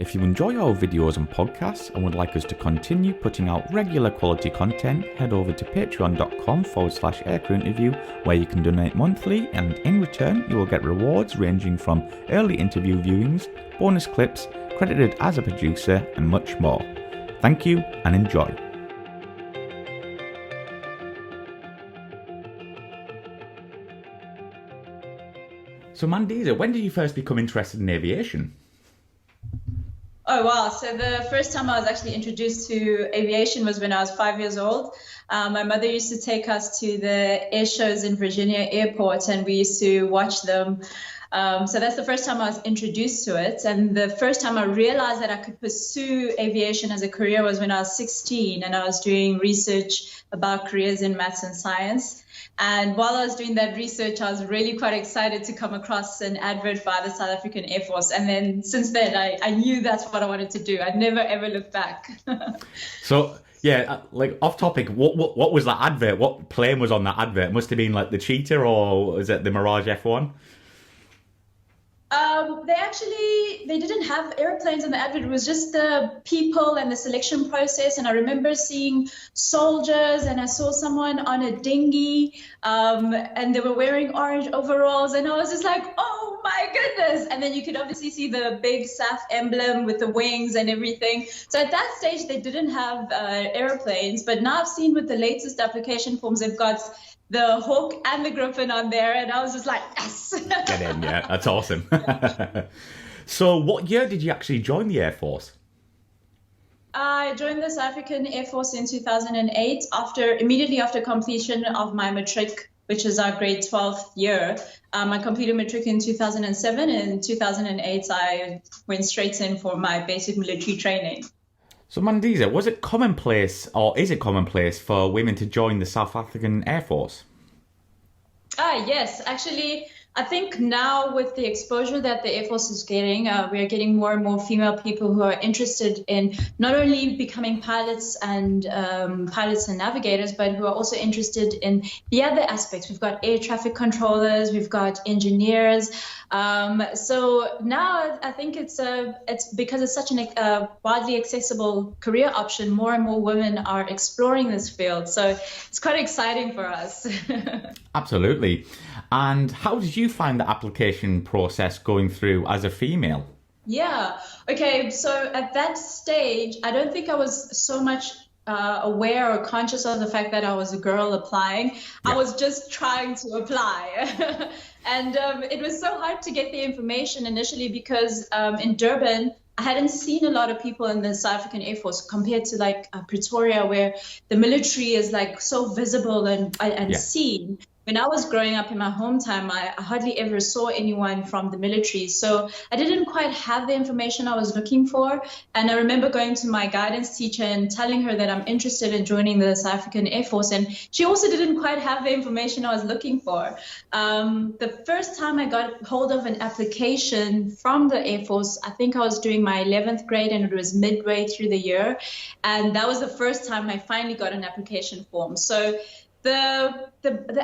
If you enjoy our videos and podcasts and would like us to continue putting out regular quality content, head over to patreon.com/aircrewinterview, where you can donate monthly, and in return you will get rewards ranging from early interview viewings, bonus clips, credited as a producer, and much more. Thank you and enjoy. So Mandisa, when did you first become interested in aviation? Oh, wow. So the first time I was actually introduced to aviation was when I was 5 years old. My mother used to take us to the air shows in Virginia Airport, and we used to watch them. So that's the first time I was introduced to it. And the first time I realized that I could pursue aviation as a career was when I was 16, and I was doing research about careers in maths and science. And while I was doing that research, I was really quite excited to come across an advert by the South African Air Force. And then since then, I knew that's what I wanted to do. I'd never, ever looked back. So, yeah, like off topic, what was that advert? What plane was on that advert? It must have been like the Cheetah, or was it the Mirage F1? They didn't have airplanes in the advert. It was just the people and the selection process. And I remember seeing soldiers, and I saw someone on a dinghy, and they were wearing orange overalls. And I was just like, oh my goodness. And then you could obviously see the big SAAF emblem with the wings and everything. So at that stage, they didn't have airplanes. But now I've seen with the latest application forms, they've got the Hawk and the Griffin on there, and I was just like, yes. Get in, yeah, that's awesome. So what year did you actually join the Air Force? I joined the South African Air Force in 2008, immediately after completion of my matric, which is our grade 12th year. I completed matric in 2007, and in 2008 I went straight in for my basic military training. So Mandisa, was it commonplace, or is it commonplace for women to join the South African Air Force? Yes, actually, I think now with the exposure that the Air Force is getting, we are getting more and more female people who are interested in not only becoming pilots and navigators, but who are also interested in the other aspects. We've got air traffic controllers, we've got engineers. So now I think it's because it's such a widely accessible career option. More and more women are exploring this field, so it's quite exciting for us. Absolutely. And how did you find the application process going through as a female? Yeah. Okay. So at that stage, I don't think I was so much aware or conscious of the fact that I was a girl applying. Yeah. I was just trying to apply. And it was so hard to get the information initially because in Durban, I hadn't seen a lot of people in the South African Air Force compared to like Pretoria, where the military is like so visible and seen. When I was growing up in my hometown, I hardly ever saw anyone from the military. So I didn't quite have the information I was looking for. And I remember going to my guidance teacher and telling her that I'm interested in joining the South African Air Force. And she also didn't quite have the information I was looking for. The first time I got hold of an application from the Air Force, I think I was doing my 11th grade, and it was midway through the year. And that was the first time I finally got an application form. So the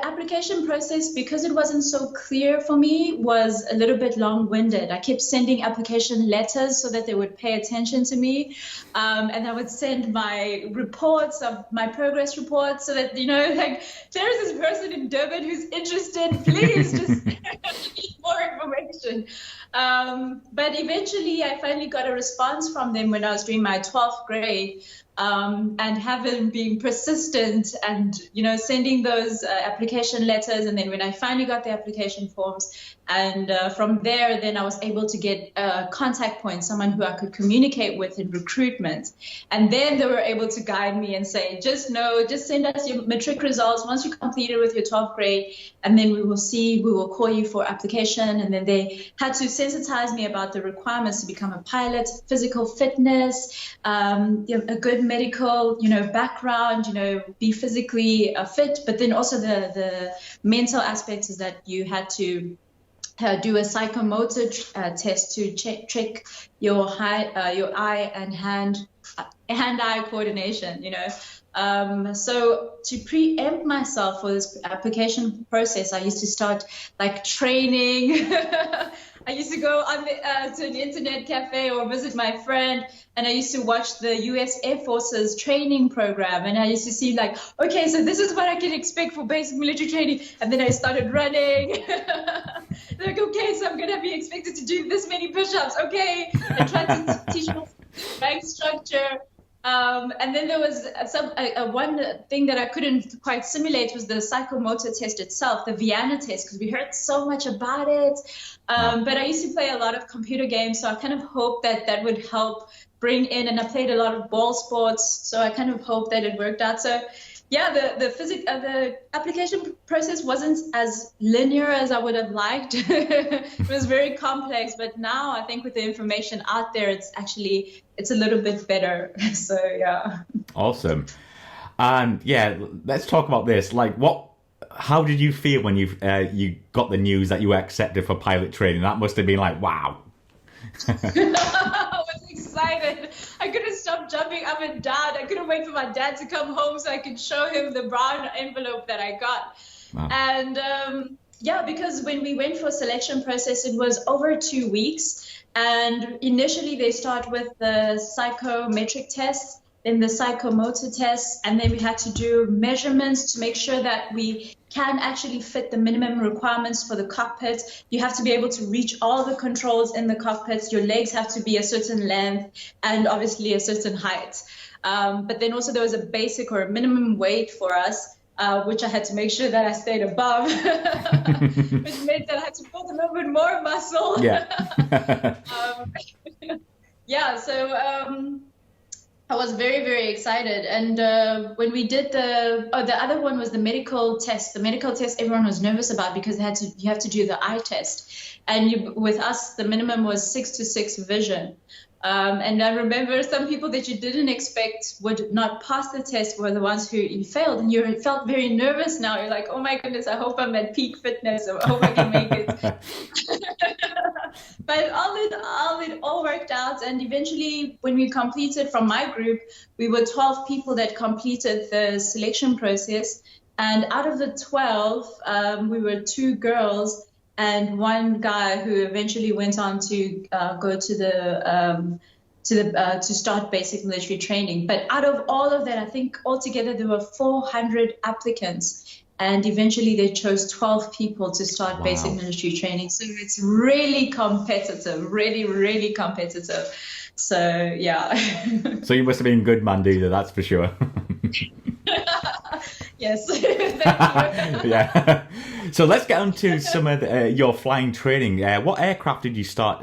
application process, because it wasn't so clear for me, was a little bit long-winded. I kept sending application letters so that they would pay attention to me, and I would send my reports of my progress reports so that, like, there's this person in Durban who's interested, please just need more information. But eventually I finally got a response from them when I was doing my 12th grade. And having been persistent and, sending those application letters. And then when I finally got the application forms, and from there, then I was able to get a contact point, someone who I could communicate with in recruitment. And then they were able to guide me and say, just send us your matric results once you completed with your 12th grade, and then we will call you for application. And then they had to sensitize me about the requirements to become a pilot, physical fitness, a good medical, background, be physically fit, but then also the mental aspects is that you had to do a psychomotor test to check your eye and hand-eye coordination, So to preempt myself for this application process, I used to start like training. I used to go on to an internet cafe or visit my friend, and I used to watch the US Air Force's training program. And I used to see like, okay, so this is what I can expect for basic military training. And then I started running. Like, okay, so I'm going to be expected to do this many push-ups. Okay. I tried to teach myself rank structure. And then there was one thing that I couldn't quite simulate was the psychomotor test itself, the Vienna test, because we heard so much about it. But I used to play a lot of computer games, so I kind of hoped that that would help bring in, and I played a lot of ball sports, so I kind of hoped that it worked out. So yeah, the application process wasn't as linear as I would have liked. It was very complex, but now I think with the information out there, it's a little bit better. So yeah. Awesome. And yeah, let's talk about this. Like, how did you feel when you got the news that you were accepted for pilot training? That must have been like, wow. I was excited. I couldn't stop jumping up and down. I couldn't wait for my dad to come home so I could show him the brown envelope that I got. Wow. And yeah, because when we went for a selection process, it was over 2 weeks. And initially they start with the psychometric tests, then the psychomotor tests, and then we had to do measurements to make sure that we can actually fit the minimum requirements for the cockpit. You have to be able to reach all the controls in the cockpit. Your legs have to be a certain length and obviously a certain height. But then also there was a basic or a minimum weight for us, which I had to make sure that I stayed above, which meant that I had to build a little bit more muscle. Yeah. Yeah, so I was very, very excited. And when we did the other one was the medical test. The medical test everyone was nervous about because you have to do the eye test. And with us, the minimum was 6-6 vision. And I remember some people that you didn't expect would not pass the test were the ones who you failed. And you felt very nervous now. You're like, oh my goodness, I hope I'm at peak fitness. I hope I can make it. But it all worked out. And eventually, when we completed from my group, we were 12 people that completed the selection process. And out of the 12, we were 2 girls and 1 guy who eventually went on to go to to start basic military training. But out of all of that, I think altogether there were 400 applicants. And eventually they chose 12 people to start basic military training. So it's really competitive, really, really competitive. So, yeah. So you must have been good, Mandisa, that's for sure. Yes. Thank you. Yeah. So let's get on to some of your flying training. What aircraft did you start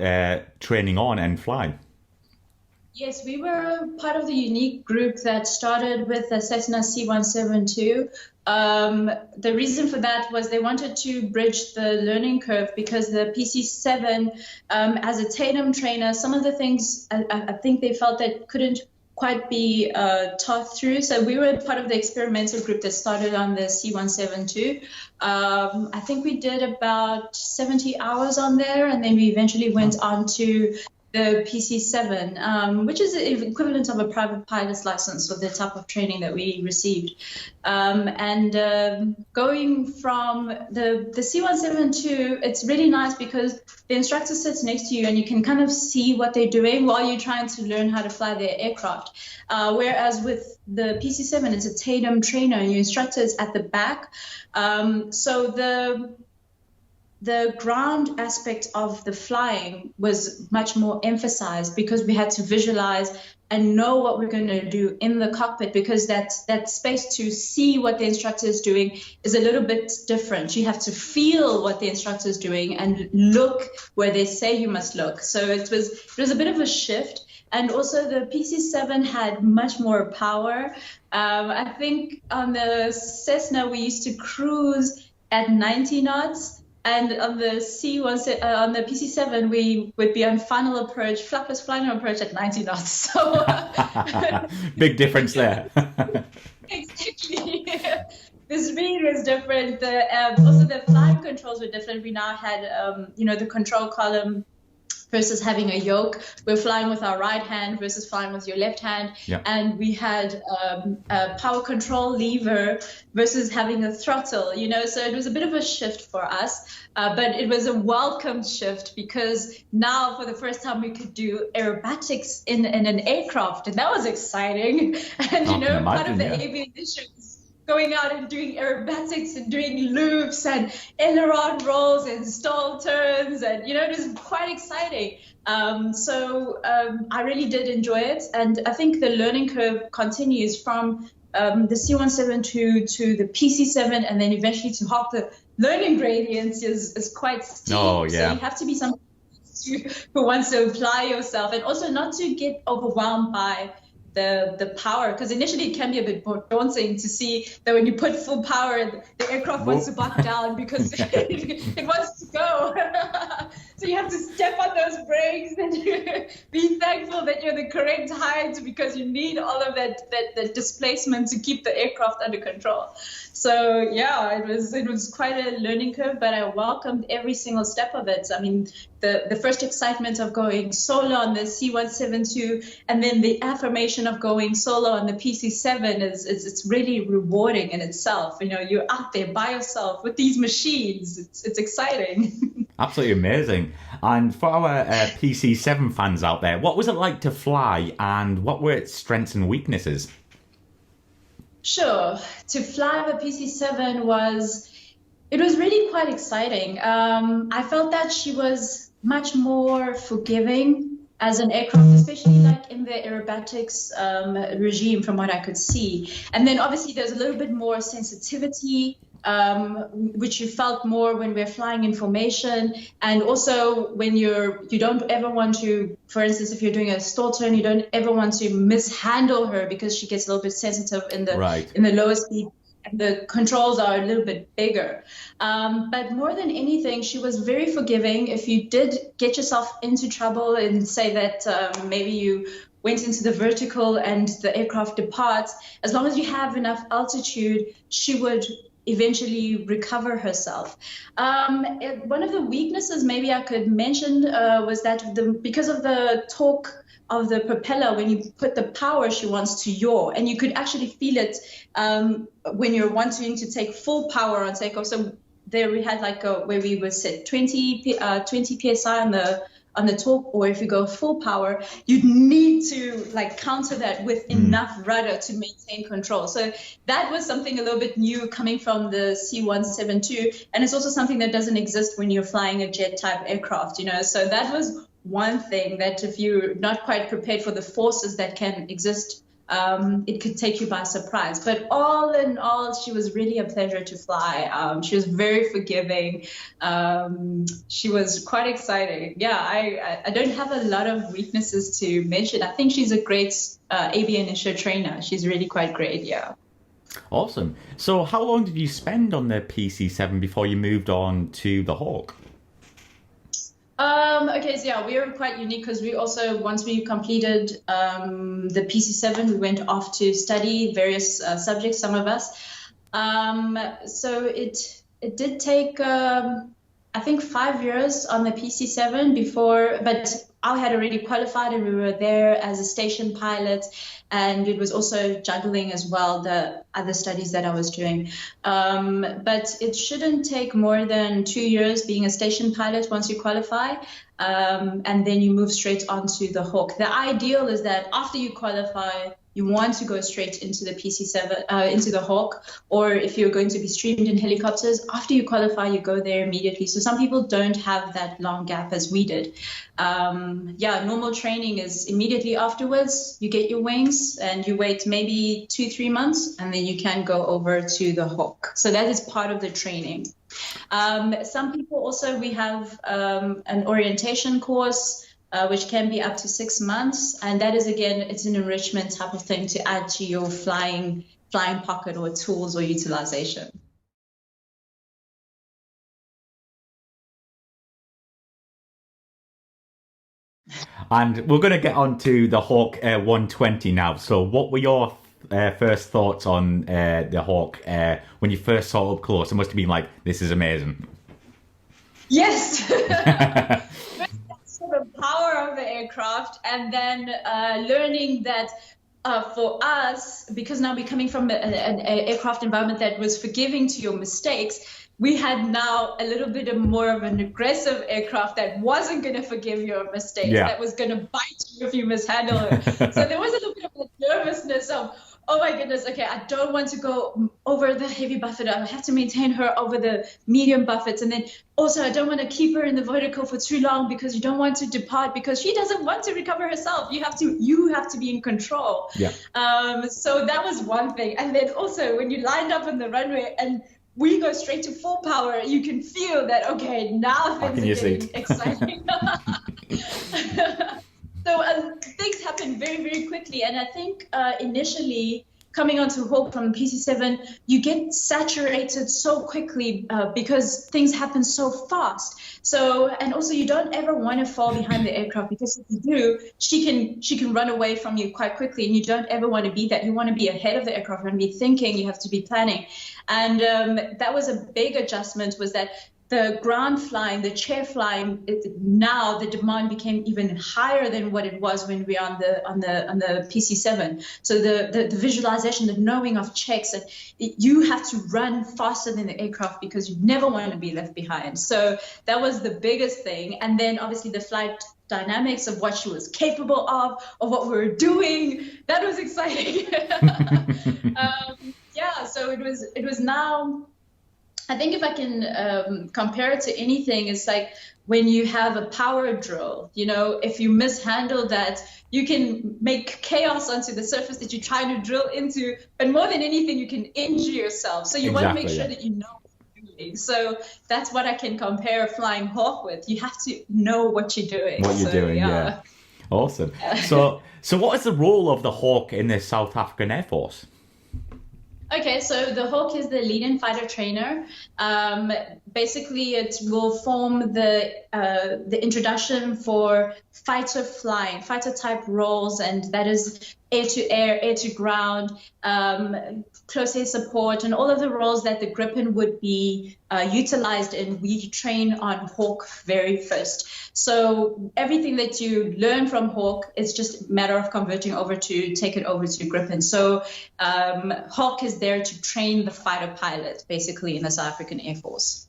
training on and fly? Yes, we were part of the unique group that started with the Cessna C-172. The reason for that was they wanted to bridge the learning curve because the PC-7, as a tandem trainer, some of the things I think they felt that couldn't quite be taught through. So we were part of the experimental group that started on the C-172. I think we did about 70 hours on there, and then we eventually went on to the PC-7, which is the equivalent of a private pilot's license for the type of training that we received. Going from the C-172, it's really nice because the instructor sits next to you and you can kind of see what they're doing while you're trying to learn how to fly their aircraft. Whereas with the PC-7, it's a tandem trainer and your instructor is at the back. So the ground aspect of the flying was much more emphasized because we had to visualize and know what we're going to do in the cockpit, because that space to see what the instructor is doing is a little bit different. You have to feel what the instructor is doing and look where they say you must look. So it was a bit of a shift. And also the PC-7 had much more power. I think on the Cessna, we used to cruise at 90 knots. And on the on the PC-7, we would be on final approach, flapless final approach at 90 knots. So big difference there. Exactly. The speed was different. Also the flight controls were different. We now had, the control column versus having a yoke. We're flying with our right hand versus flying with your left hand. Yeah. And we had a power control lever versus having a throttle, you know, so it was a bit of a shift for us, but it was a welcome shift because now for the first time we could do aerobatics in an aircraft, and that was exciting. And, you know, part of the aviation is going out and doing aerobatics and doing loops and aileron rolls and stall turns, and you know, it was quite exciting. So I really did enjoy it, and I think the learning curve continues from the C-172 to the PC-7, and then eventually to Hawk. The learning gradients is quite steep. Oh, yeah. So you have to be someone who wants to apply yourself, and also not to get overwhelmed by the power, because initially it can be a bit daunting to see that when you put full power, the aircraft wants to back down because it wants to go. So you have to step on those brakes and be thankful that you're the correct height, because you need all of that displacement to keep the aircraft under control. So yeah, it was quite a learning curve, but I welcomed every single step of it. I mean, the first excitement of going solo on the C-172, and then the affirmation of going solo on the PC-7 it's really rewarding in itself. You know, you're out there by yourself with these machines. It's exciting. Absolutely amazing. And for our PC-7 fans out there, what was it like to fly, and what were its strengths and weaknesses? Sure. To fly the PC-7 was really quite exciting. I felt that she was much more forgiving as an aircraft, especially like in the aerobatics regime, from what I could see. And then obviously there's a little bit more sensitivity, which you felt more when we're flying in formation, and also when you don't ever want to, for instance, if you're doing a stall turn, you don't ever want to mishandle her because she gets a little bit sensitive in the lower speed, and the controls are a little bit bigger. But more than anything, she was very forgiving. If you did get yourself into trouble and say that maybe you went into the vertical and the aircraft departs, as long as you have enough altitude, she would eventually recover herself. One of the weaknesses maybe I could mention was that because of the torque of the propeller, when you put the power, she wants to yaw, and you could actually feel it when you're wanting to take full power on takeoff. So there we had like where we would set 20 psi on the torque, or if you go full power, you'd need to like counter that with enough rudder to maintain control. So that was something a little bit new coming from the C-172, and it's also something that doesn't exist when you're flying a jet type aircraft, you know. So that was one thing that if you're not quite prepared for the forces that can exist, it could take you by surprise. But all in all, she was really a pleasure to fly. She was very forgiving. She was quite exciting. Yeah, I don't have a lot of weaknesses to mention. I think she's a great aviation trainer. She's really quite great, yeah. Awesome. So how long did you spend on the PC-7 before you moved on to the Hawk? Okay, so yeah, we were quite unique because we also, once we completed the PC-7, we went off to study various subjects, some of us. So it did take, I think, 5 years on the PC-7 before, but I had already qualified and we were there as a station pilot, and it was also juggling as well the other studies that I was doing. But it shouldn't take more than 2 years being a station pilot once you qualify, and then you move straight onto the Hawk. The ideal is that after you qualify, you want to go straight into the PC-7, into the Hawk, or if you're going to be streamed in helicopters, after you qualify, you go there immediately. So some people don't have that long gap as we did. Yeah, normal training is immediately afterwards. You get your wings and you wait maybe 2-3 months, and then you can go over to the Hawk. So that is part of the training. Some people also, we have an orientation course, which can be up to 6 months. And that is, again, it's an enrichment type of thing to add to your flying pocket or tools or utilization. And we're going to get on to the Hawk 120 now. So what were your first thoughts on the Hawk when you first saw it up close? It must have been like, this is amazing. Yes. Sort of power of the aircraft, and then learning that for us, because now we're coming from an aircraft environment that was forgiving to your mistakes, we had now a little bit more of an aggressive aircraft that wasn't going to forgive your mistakes, that was going to bite you if you mishandle it. So there was a little bit of a nervousness of, oh my goodness, okay, I don't want to go over the heavy buffet. I have to maintain her over the medium buffets. And then also I don't want to keep her in the vertical for too long because you don't want to depart because she doesn't want to recover herself. You have to be in control. So that was one thing. And then also when you lined up on the runway and we go straight to full power, you can feel that, okay, now things are getting exciting. So things happen very, very quickly. And I think initially coming onto Hawk from PC-7, you get saturated so quickly because things happen so fast. So, and also you don't ever want to fall behind the aircraft because if you do, she can run away from you quite quickly, and you don't ever want to be that. You want to be ahead of the aircraft, you want to be thinking, you have to be planning. And that was a big adjustment, was that the ground flying, the chair flying, now the demand became even higher than what it was when we were on the PC-7. So the visualization, the knowing of checks, and you have to run faster than the aircraft because you never want to be left behind. So that was the biggest thing. And then obviously the flight dynamics of what she was capable of what we were doing, that was exciting. So it was now. I think if I can compare it to anything, it's like when you have a power drill, if you mishandle that, you can make chaos onto the surface that you're trying to drill into. But more than anything, you can injure yourself. So you want to make sure that you know what you're doing. So that's what I can compare flying Hawk with. You have to know what you're doing. Yeah. Awesome. So what is the role of the Hawk in the South African Air Force? Okay, so the Hawk is the lead-in fighter trainer. Basically, it will form the introduction for fighter flying, fighter type roles, and that is air-to-air, air-to-ground, close air support, and all of the roles that the Gripen would be utilized in. We train on Hawk very first. So everything that you learn from Hawk is just a matter of converting over to take it over to Gripen. So Hawk is there to train the fighter pilot, basically, in the South African Air Force.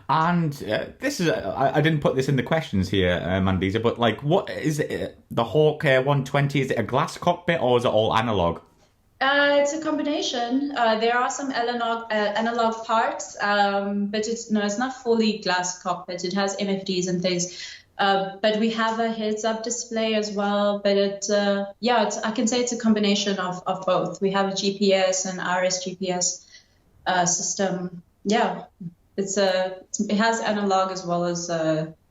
And this is, I didn't put this in the questions here, Mandisa, but what is it, the Hawk 120, is it a glass cockpit or is it all analog? It's a combination. There are some analog parts, but it's not fully glass cockpit. It has MFDs and things. But we have a heads-up display as well. But I can say it's a combination of both. We have a GPS and RS GPS system. Yeah. It has analog as well as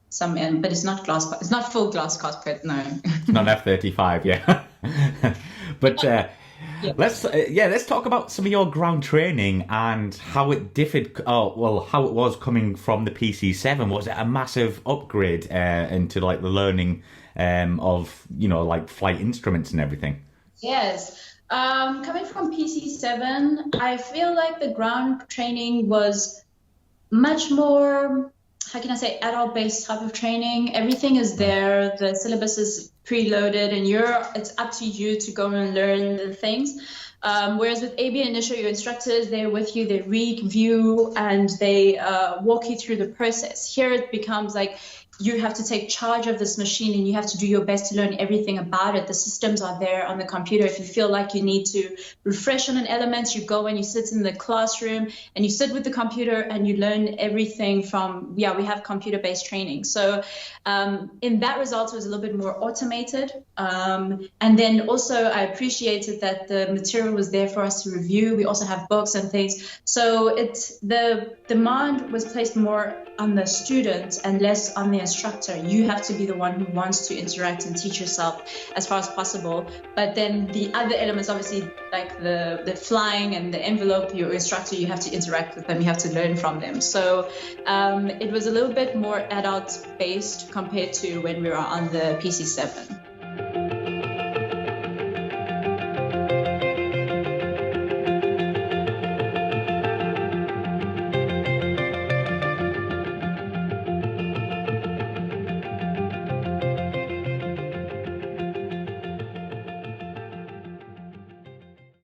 some but it's not glass. It's not full glass cockpit. No. Not F-35, yeah. But let's talk about some of your ground training and how it differed. How it was coming from the PC-7. Was it a massive upgrade into the learning of flight instruments and everything? Yes. Coming from PC-7, I feel like the ground training was much more, how can I say, adult-based type of training. Everything is there. The syllabus is preloaded, and it's up to you to go and learn the things. Whereas with AB Initial, your instructors, they're with you, they review, and they walk you through the process. Here it becomes like you have to take charge of this machine and you have to do your best to learn everything about it. The systems are there on the computer. If you feel like you need to refresh on an element, you go and you sit in the classroom and you sit with the computer and you learn everything from, we have computer-based training. So in that result, it was a little bit more automated. And then also I appreciated that the material was there for us to review. We also have books and things. So the demand was placed more on the student and less on the instructor. You have to be the one who wants to interact and teach yourself as far as possible. But then the other elements, obviously, like the flying and the envelope, your instructor, you have to interact with them, you have to learn from them. So it was a little bit more adult-based compared to when we were on the PC-7.